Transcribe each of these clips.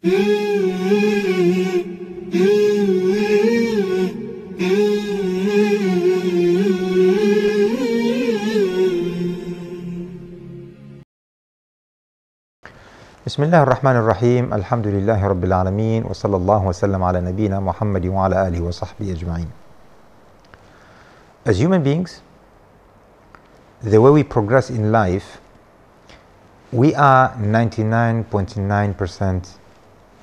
بسم الله الرحمن الرحيم الحمد لله رب العالمين وصلى الله وسلم على نبينا محمد وعلى آله وصحبه أجمعين. As human beings, the way we progress in life, we are 99.9%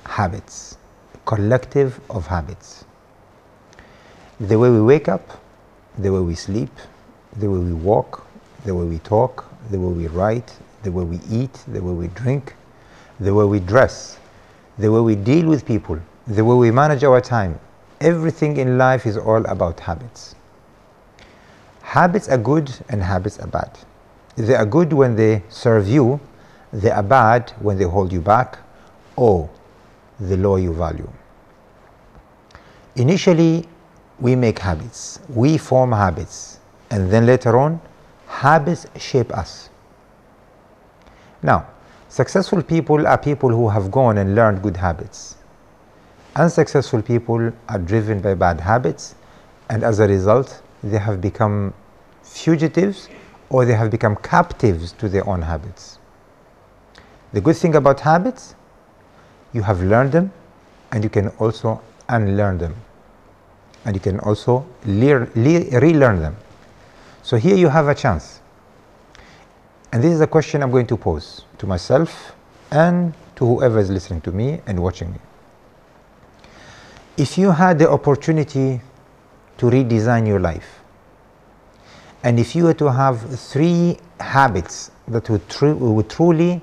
habits, collective of habits. The way we wake up, the way we sleep, the way we walk, the way we talk, the way we write, the way we eat, the way we drink, the way we dress, the way we deal with people, the way we manage our time. Everything in life is all about habits. Habits are good and habits are bad. They are good when they serve you, they are bad when they hold you back or they lower your value. Initially, we make habits, we form habits, and then later on, habits shape us. Now, successful people are people who have gone and learned good habits. Unsuccessful people are driven by bad habits, and as a result, they have become fugitives or they have become captives to their own habits. The good thing about habits, you have learned them and you can also unlearn them. And you can also relearn them. So here you have a chance. And this is a question I'm going to pose to myself and to whoever is listening to me and watching me. If you had the opportunity to redesign your life, and if you were to have 3 habits that would truly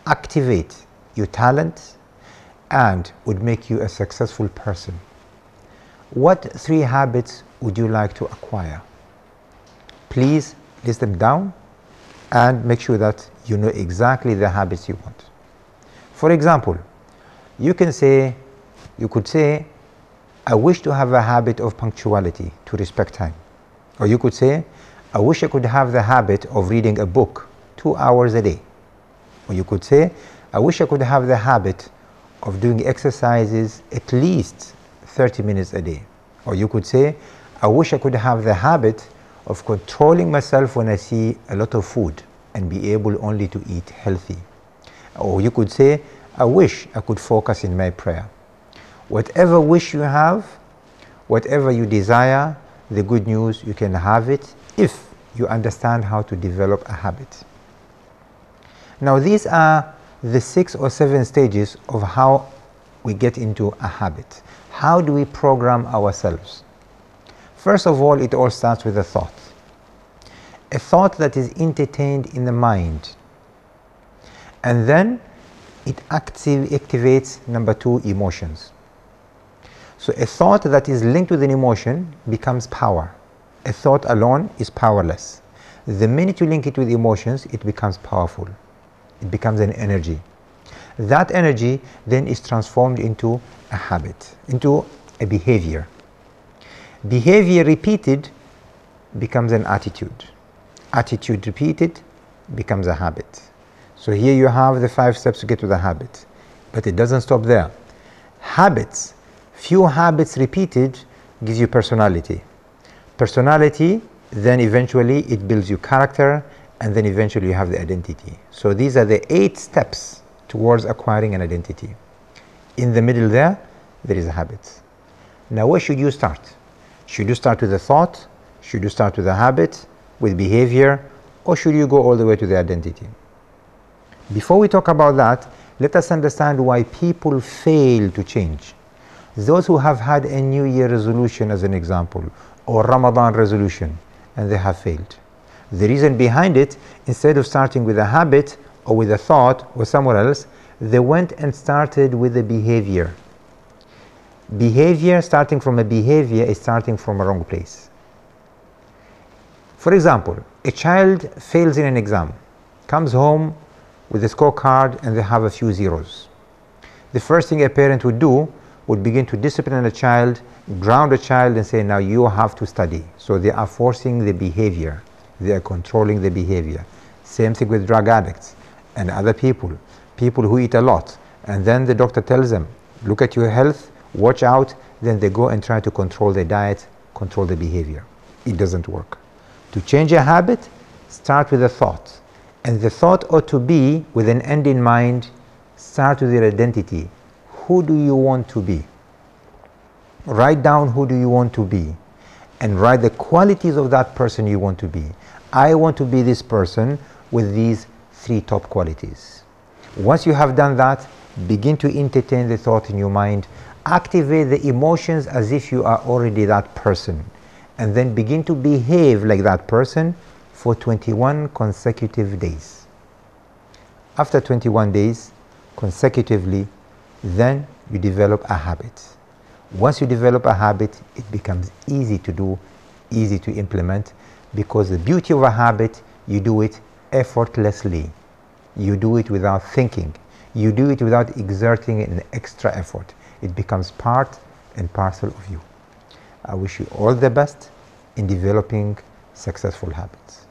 activate your talent and would make you a successful person, what 3 habits would you like to acquire? Please list them down and make sure that you know exactly the habits you want. For example, you could say, I wish to have a habit of punctuality, to respect time. Or you could say, I wish I could have the habit of reading a book 2 hours a day. Or you could say, I wish I could have the habit of doing exercises at least 30 minutes a day. Or you could say, I wish I could have the habit of controlling myself when I see a lot of food and be able only to eat healthy. Or you could say, I wish I could focus in my prayer. Whatever wish you have, whatever you desire, the good news, you can have it if you understand how to develop a habit. Now these are the 6 or 7 stages of how we get into a habit. How do we program ourselves? First of all, it all starts with a thought. A thought that is entertained in the mind. And then it activates, number 2, emotions. So a thought that is linked with an emotion becomes power. A thought alone is powerless. The minute you link it with emotions, it becomes powerful. It becomes an energy. That energy then is transformed into a habit, into a behavior. Behavior repeated becomes an attitude. Attitude repeated becomes a habit. So here you have the 5 steps to get to the habit. But it doesn't stop there. Habits, few habits repeated gives you personality. Personality, then eventually it builds your character, and then eventually you have the identity. So these are the 8 steps towards acquiring an identity. In the middle there is a habit. Now where should you start? Should you start with a thought? Should you start with a habit, with behavior, or should you go all the way to the identity? Before we talk about that, let us understand why people fail to change. Those who have had a New Year resolution as an example, or Ramadan resolution, and they have failed. The reason behind it, instead of starting with a habit or with a thought or somewhere else, they went and started with a behavior. Behavior, starting from a behavior, is starting from a wrong place. For example, a child fails in an exam, comes home with a scorecard and they have a few zeros. The first thing a parent would do would begin to discipline a child, ground a child and say, now you have to study. So they are forcing the behavior. They are controlling the behavior. Same thing with drug addicts and other people who eat a lot And then the doctor tells them, look at your health, watch out. Then they go and try to control their diet, control the behavior. It doesn't work. To change a habit, start with a thought. And the thought ought to be with an end in mind. Start with your identity. Who do you want to be? Write down who do you want to be, and write the qualities of that person you want to be. I want to be this person with these 3 top qualities. Once you have done that, begin to entertain the thought in your mind. Activate the emotions as if you are already that person, and then begin to behave like that person for 21 consecutive days. After 21 days consecutively, then you develop a habit. Once you develop a habit, it becomes easy to do, easy to implement, because the beauty of a habit, you do it effortlessly. You do it without thinking. You do it without exerting an extra effort. It becomes part and parcel of you. I wish you all the best in developing successful habits.